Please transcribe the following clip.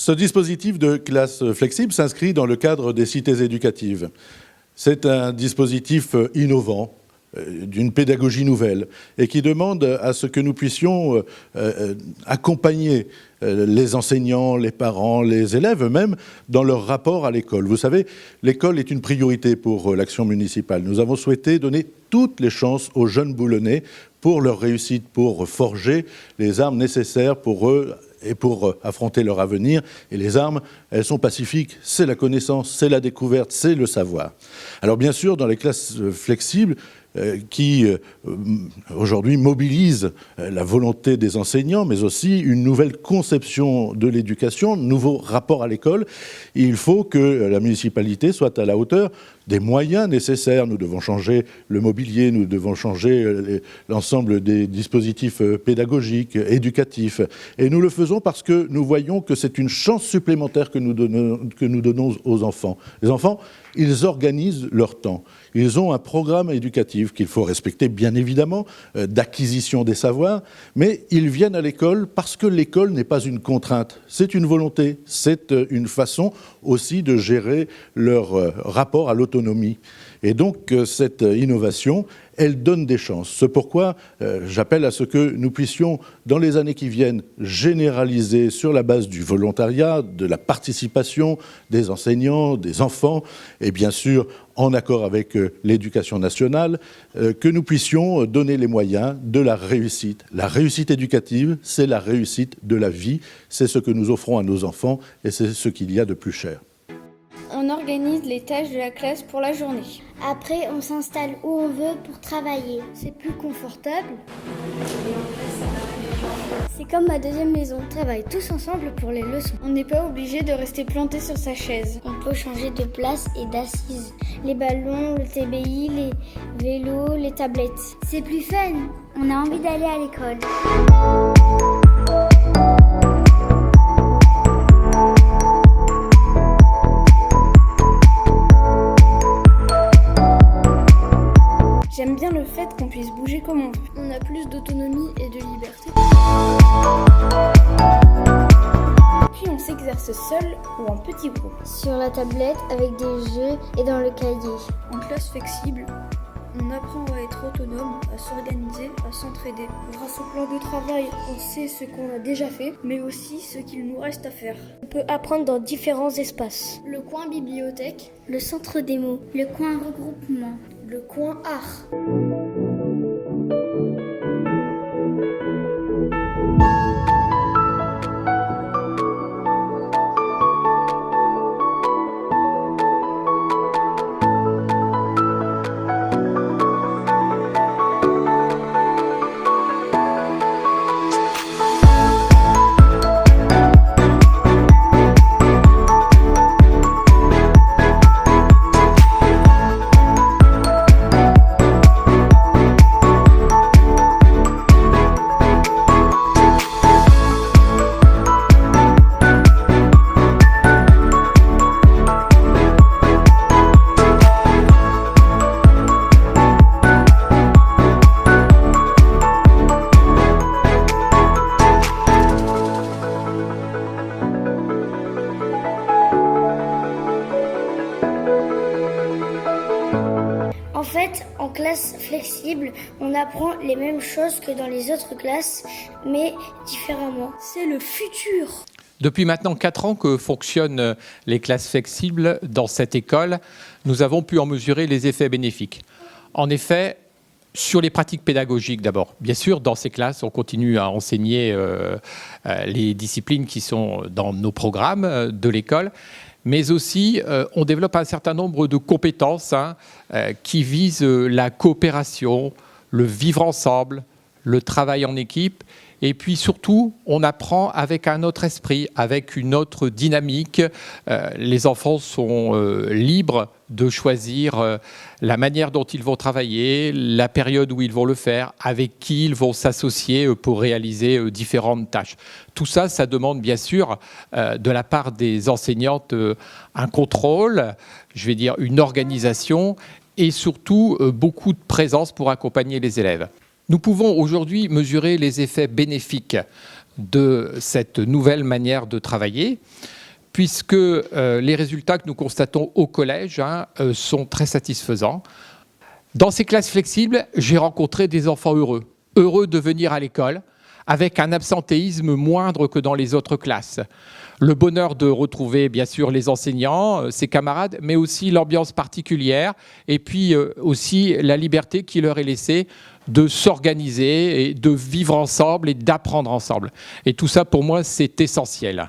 Ce dispositif de classe flexible s'inscrit dans le cadre des cités éducatives. C'est un dispositif innovant, d'une pédagogie nouvelle, et qui demande à ce que nous puissions accompagner les enseignants, les parents, les élèves eux-mêmes dans leur rapport à l'école. Vous savez, l'école est une priorité pour l'action municipale. Nous avons souhaité donner toutes les chances aux jeunes Boulonnais pour leur réussite, pour forger les armes nécessaires pour eux et pour affronter leur avenir. Et les armes, elles sont pacifiques, c'est la connaissance, c'est la découverte, c'est le savoir. Alors bien sûr, dans les classes flexibles, qui aujourd'hui mobilise la volonté des enseignants, mais aussi une nouvelle conception de l'éducation, nouveau rapport à l'école. Il faut que la municipalité soit à la hauteur des moyens nécessaires. Nous devons changer le mobilier, nous devons changer l'ensemble des dispositifs pédagogiques, éducatifs. Et nous le faisons parce que nous voyons que c'est une chance supplémentaire que nous donnons aux enfants. Les enfants, ils organisent leur temps. Ils ont un programme éducatif qu'il faut respecter, bien évidemment, d'acquisition des savoirs, mais ils viennent à l'école parce que l'école n'est pas une contrainte, c'est une volonté, c'est une façon aussi de gérer leur rapport à l'autonomie. Et donc, cette innovation, elle donne des chances. C'est pourquoi j'appelle à ce que nous puissions, dans les années qui viennent, généraliser sur la base du volontariat, de la participation des enseignants, des enfants, et bien sûr, en accord avec l'éducation nationale, que nous puissions donner les moyens de la réussite. La réussite éducative, c'est la réussite de la vie, c'est ce que nous offrons à nos enfants et c'est ce qu'il y a de plus cher. On organise les tâches de la classe pour la journée. Après, on s'installe où on veut pour travailler. C'est plus confortable. C'est comme ma deuxième maison. On travaille tous ensemble pour les leçons. On n'est pas obligé de rester planté sur sa chaise. On peut changer de place et d'assise. Les ballons, le TBI, les vélos, les tablettes. C'est plus fun. On a envie d'aller à l'école. J'aime bien le fait qu'on puisse bouger comme on veut. On a plus d'autonomie et de liberté. Puis on s'exerce seul ou en petit groupe. Sur la tablette, avec des jeux et dans le cahier. En classe flexible, on apprend à être autonome, à s'organiser, à s'entraider. Grâce au plan de travail, on sait ce qu'on a déjà fait, mais aussi ce qu'il nous reste à faire. On peut apprendre dans différents espaces. Le coin bibliothèque, le centre des mots, le coin regroupement, le coin art. En fait, en classe flexible, on apprend les mêmes choses que dans les autres classes, mais différemment. C'est le futur. Depuis maintenant 4 ans que fonctionnent les classes flexibles dans cette école, nous avons pu en mesurer les effets bénéfiques. En effet, sur les pratiques pédagogiques d'abord. Bien sûr, dans ces classes, on continue à enseigner les disciplines qui sont dans nos programmes de l'école, mais aussi on développe un certain nombre de compétences qui visent la coopération, le vivre ensemble, le travail en équipe. Et puis surtout, on apprend avec un autre esprit, avec une autre dynamique. Les enfants sont libres de choisir la manière dont ils vont travailler, la période où ils vont le faire, avec qui ils vont s'associer pour réaliser différentes tâches. Tout ça, ça demande bien sûr de la part des enseignantes un contrôle, je vais dire une organisation et surtout beaucoup de présence pour accompagner les élèves. Nous pouvons aujourd'hui mesurer les effets bénéfiques de cette nouvelle manière de travailler, puisque les résultats que nous constatons au collège sont très satisfaisants. Dans ces classes flexibles, j'ai rencontré des enfants heureux de venir à l'école, avec un absentéisme moindre que dans les autres classes. Le bonheur de retrouver, bien sûr, les enseignants, ses camarades, mais aussi l'ambiance particulière, et puis aussi la liberté qui leur est laissée de s'organiser et de vivre ensemble et d'apprendre ensemble. Et tout ça, pour moi, c'est essentiel.